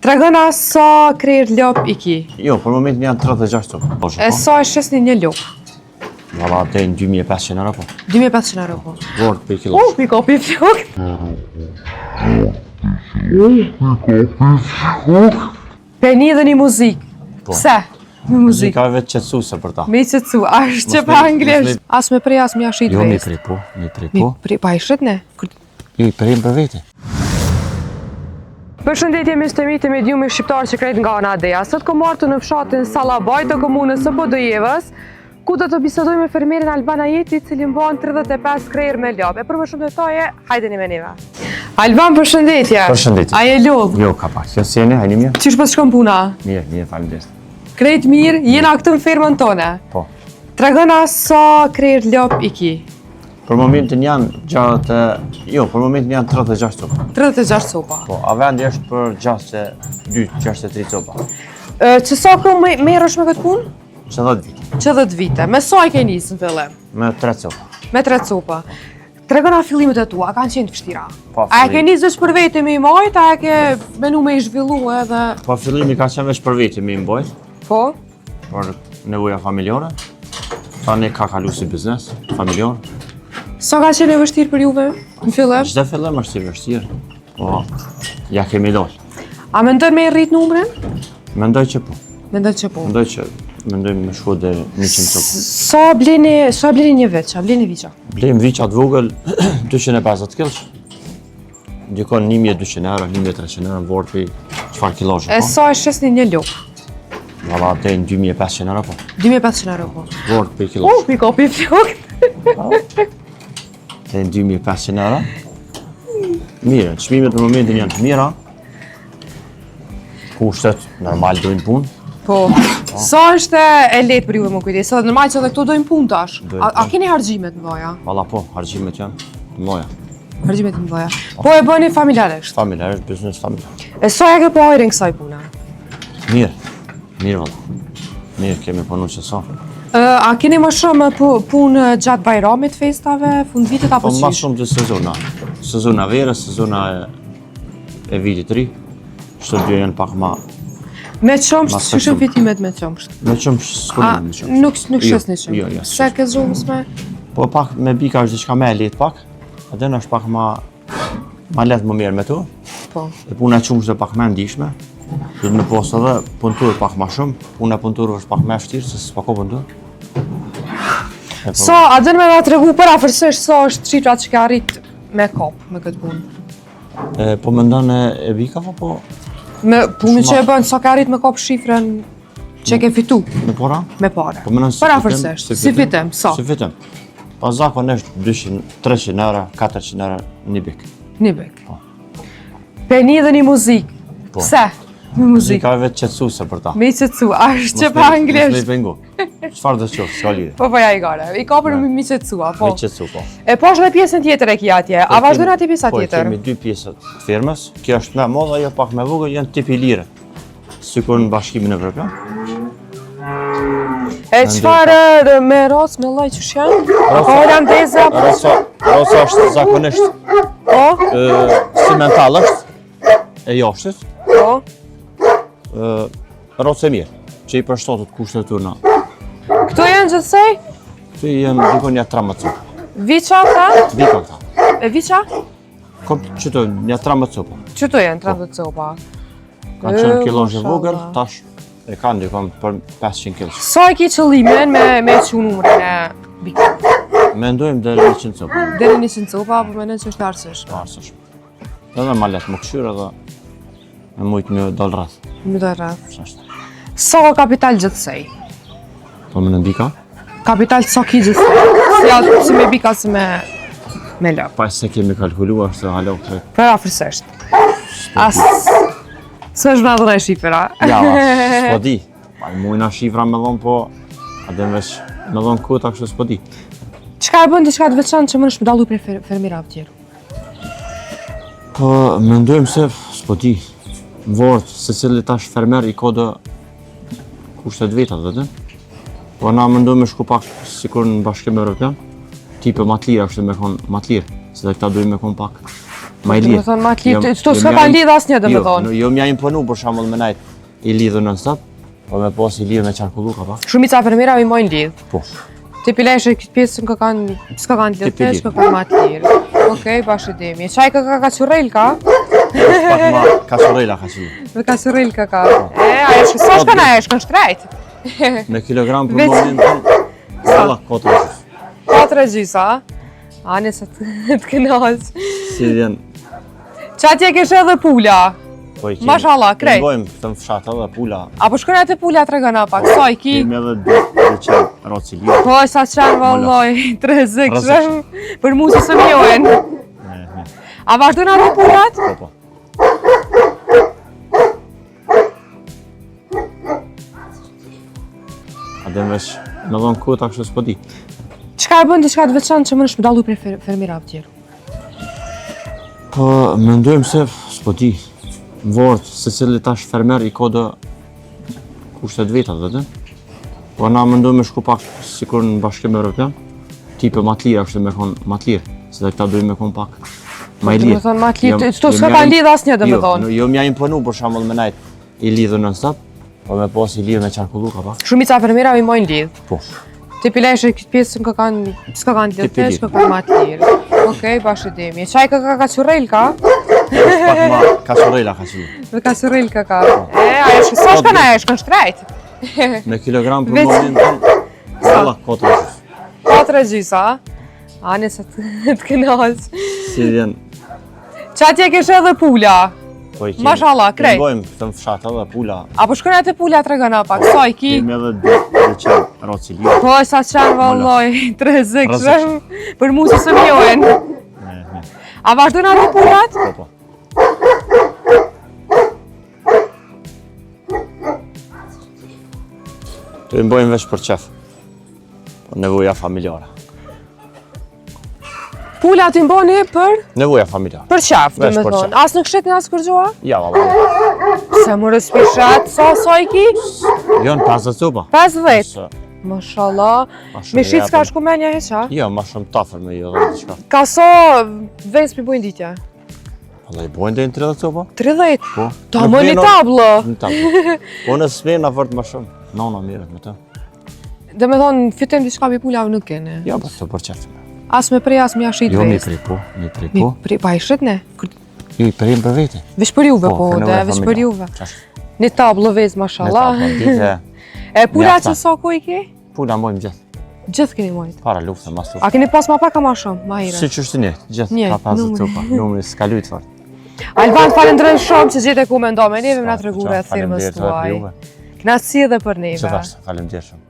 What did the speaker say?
Tregona sa krejt lop i ki? Jo, për momentin janë 36 topë. E sa e shesni një lop? Valla, te në 2500 euro po. 2500 euro po. Vorë për kilo. Mi kopi flok. Peni dhe një muzik. Po. Pse? Me muzik. Muzika e vetë qetësuese për ta. Me qëtësu, ashtë që pa anglisht. As me prej, as me ashit Jo, mi vest. prej po, mi prej Mi po. prej, pa ishit ne? Jo, i prej për vete. Përshëndetje me shtemi të mediumi shqiptar që krejt nga ana Adeja. Sot kom martu në fshatin Sallabaj të komunës së Podojevës, ku do të bisedoj me fermerin Alban Ajeti, cili mban 35 krejr me lop. E për më shumë detaje, hajdeni me neve. Alban, përshëndetje. Përshëndetje. A je lop? Jo, ka pak. Jo, si e ne, hajni mirë? Qysh po shkon puna? Mirë, mirë, faleminderit. Krejt mirë, jena këtu në fermën tone. Po. Tregona sa krejt lop i ki? Për momentin janë gjatë, jo, për momentin janë 36 topë. 36 copa. Po, a vendi është për 63 copa. Që sa këmë merresh me këtë punë? Që 10 vite. Që 10 vite. Me sa i ke nisë në fillim? Me 3 copa. Me 3 copa. Tregona fillimet e tua, kanë qenë të vështira. Po, A e ke nisë veç për vete me i majt, a e ke menu me i zhvillu edhe... Po, fillimi ka qenë veç për vete me i mbojt, Po? për nevoja familjore. Tani ka kalu si biznes, familjar. Sa ka qenë e vështirë për juve në fillim? Çdo fillim është i vështirë, po ja kemi dalë. A mendon me i rrit numrin? Mendoj që po. Mendoj që po. Mendoj me shku dhe 100 copë. Sa bleni një vit, sa bleni viqa? Blejmë viqa të vogël 250 kg. Dikon 1200 euro, 1300 euro, vorë për qëfar kiloshë, E po. sa e shesni një lop? Valla, te në 2500 euro, po. 2500 euro po. Vorë për kiloshë. Mi kopi flok. Te në 2500 euro. Mire, çmimet në momentin janë të mira. Kushtet, normal dojnë punë. Po. Sa është e lehtë për juve më kujdes? Sa normal që edhe këto dojnë punë tash. Dojnë A keni harxhimet në mëdha? Valla po, harxhimet janë të mëdha. Harxhimet në mëdha. Po e bëni familjarisht. Familjarisht, biznes familjar. E sa ja ke po ajrin kësaj pune? Mirë, mirë valla. Mirë, kemi punu që sa. A keni më shumë punë gjatë bajramit, festave, fund vitit apo Po ma qish? shumë të sezona. Sezona verës, sezona e vitit të ri. Çdo dy janë pak ma... Me qëmsht, Mas që shumë shumë. fitimet me qëmsht? Me qëmë s'kullin me qëmë. Nuk shesni qëmsht? Jo, jo. Se ke zhumës me? Po pak me bika është diçka me e letë pak. Edhe në është pak ma letë më mirë me tu. Po. E puna e qumës dhe pak me ndishme. Dhe në posë edhe puntur pak ma shumë. Puna e punturë është pak me vështirë, se s'pa ko puntur. Sa, a dënë me nga të regu për afërsisht sa është shifra që ka arrit me kop me këtë punë? Po me ndonë e bika, po Me punë që e bënë, sa ka arrit me kop shifrën që ke fitu me pora? me pare? Po me ndonë Për afërsisht, si fitem, sa? Si fitem. Pa zakonisht 200, 300 euro, 400 euro një bik. Një bek. Po. Peni dhe një muzik. Po. Pse? Me muzik. Muzika e vetë qetësuese për ta. Me i qëtësu, ashtë që pa Mos me anglisht. i pengu. Çfarë do të qoftë, s'ka lidhje. Po ja i gare, i ka për mi qëtësua, po. Me qetësu, po. E po është dhe pjesën tjetër e ki atje, a vazhdojnë atje pjesa Po, tjetër? kemi dy pjesët të firmës. Kjo është me modha, ajo pak me vogël, janë tipi lire. Sikur në Bashkimin Evropian. E qëfar me rocë, me lloj që janë? Holandeze apo? Rosa është zakonisht Po, cimental është, e jashtit. po. Rosa e mirë, që i përshtatet kushtet tona. Këto janë gjithsej? Këtu janë dikon një 13 copë. Viqa ta? Bika këta. E viqa? Qëto, një 13 copë. Qëto janë 30 copa? Kanë qenë kilosh e mashallah. vogël, tash e kanë dikon për 500 kg. Sa e ki qëllimin me që numrin e bikë? Mendojmë deri 100 copë. Deri 100 copa, apo mendon që është arsësh? Arsësh. Edhe ma letë më këshyrë edhe me mujtë me dal rreth. Më do rreth. Ç'është. Sa ka kapital gjithsej? Po më në bika, Kapital sa ki gjithsej? Si me bika, si me lop. pa se kemi kalkuluar se halo këtë. Për afërsisht. Së është vëllë dhe shifra. Ja, s'po di. Pa mujna shifra me dhon, po adem veç me dhon kuta kështu s'po di. Çka e bën diçka të veçantë që më është më dallu prej fermerave të tjerë? Po mendojmë se s'po di. Vort, se cili tash fermer i ka do kushtet veta, vetëm. Po na mendojmë shku pak sikur në Bashkimin Evropian. Tipe matlira është me kon matlir, se dhe këta dojmë me kon pak Ma i Do lidh. të thonë ma të lidh, Jo, çto jo, s'ka mja- lidh asnjë do të Jo, thonë. jo mja imponu për shembull me najt i lidhur non stop, po me pas i lidhur me qarkullu ka pa. Shumica e fermerave i mojnë lidh. Po. Ti pilesh këtë pjesën që kanë, s'ka kanë lidh, Ti që kanë ma të lirë. Okej, bashkëdimi. Çaj ka kaçurrelka, Pak ma kaçorela ka qenë. me kaçurrelka ka. Ajo është sa shkon ajo, shkon shtrejt. Me kilogram për Veç- momentin. Valla kota. 4 gjysa. Ani se të kënaq. Si vjen. Çatje kesh edhe pula. Po i kemi. Mashallah, krejt. I bojmë këtë në fshat edhe pula. Apo shkon atë pula tregona pak. Sa i ki? Kemi edhe 200 rocili. Po sa çan valloj, 30 Rrezik. kështu. Për mua se më johen. A vazhdon ato pulat? Po po. A dhe vesh me dhon kota kështu s'po di. Çka e bën diçka të veçantë që më është dallu për fermerave të tjerë? Po mendojmë se s'po di. Vort se cili tash fermer i ka do kushtet veta dhe. Po na mendojmë me shku pak sikur në Bashkimin Evropian. Tipe ma të lira kështu me kon ma të lirë. Se dhe këta dojmë me kon pak ma i Do lirë. të thonë ma të lidh, Jo, çto jo, s'ka mja- kanë lidh asnjë do të Jo, thonë. jo mja imponu për shembull me najt i lidhur non stop, po me pas i lidhur me qarkullu ka pa. Shumica e fermerave i mojnë lidh. Po. Ti pilesh këtë pjesën që kanë, s'ka kanë lidh, Ti që kanë ma të lirë. Okej, bashkëdimi. Çaj ka kaçurrelka, Pak ma kaçorela ka qenë. me kaçurrelka ka. Ajo është sa shkon ajo, shkon shtrejt. Me kilogram për Veç- momentin. Valla kota. 4 gjysa. Ani se të kënaq. Si vjen. Çatje kesh edhe pula. Po i kemi. Mashallah, krejt. I bojmë këtë në fshat edhe pula. Apo shkon atë pula tregona pak. Sa i ki? Kemi edhe 200 rocili. Po sa çan valloj, 30 kështu. Rrezik. Për mua se më johen. A vazhdon ato pulat? Po po. Të i bojmë veç për qef. Po nevoja familjare. Pulat i mboni Nevoja familjare. për qaf, Veç do për të thonë. qaf. As në kështet në as kërgjoha? Ja, valla. Se më rëspishat, sa i ki? Jo në 50 copa. 50. Se- Mashallah. Ma shumë Me shqit s'ka japim. shku menja heqa? Jo, ma shumë tafër me jo dhe diçka. Ka sa vespi bujnë ditja? Valla i bojnë dhe në 30 copa? 30. Po. Ta Në më një pleno- tablë. Në tablë. Po në smena vërt ma shumë. Nona mirët me të. Dhe me thonë, fitim diçka për pulave nuk kene. Jo, po të për qef. As me prej, as me jashit Jo, mi vest. prej po, mi prej Mi po. prej, pa i shit ne? Jo, i prej për vete. Vesh për juve po, për dhe nevoja vesh për familjare. juve. Qash? Një tablë vez, Me mashallah. tablë, dite. E pula Mjafta. që sa ku i ki? Pula mojmë gjithë. Gjithë keni mojt. Para luftë, mas luftë. A keni pas ma pak a ma shumë, ma Si hire? që është një, gjithë Një, ka 50 numri. copa. Numri s'ka lujtë fort. Alban, falendroj shumë që gjete ku me ndo me neve, më nga të S'ka, regure e faleminderit thirmës edhe për tuaj. juve. Knatësi edhe për neve. Që thashtë, faleminderit shumë.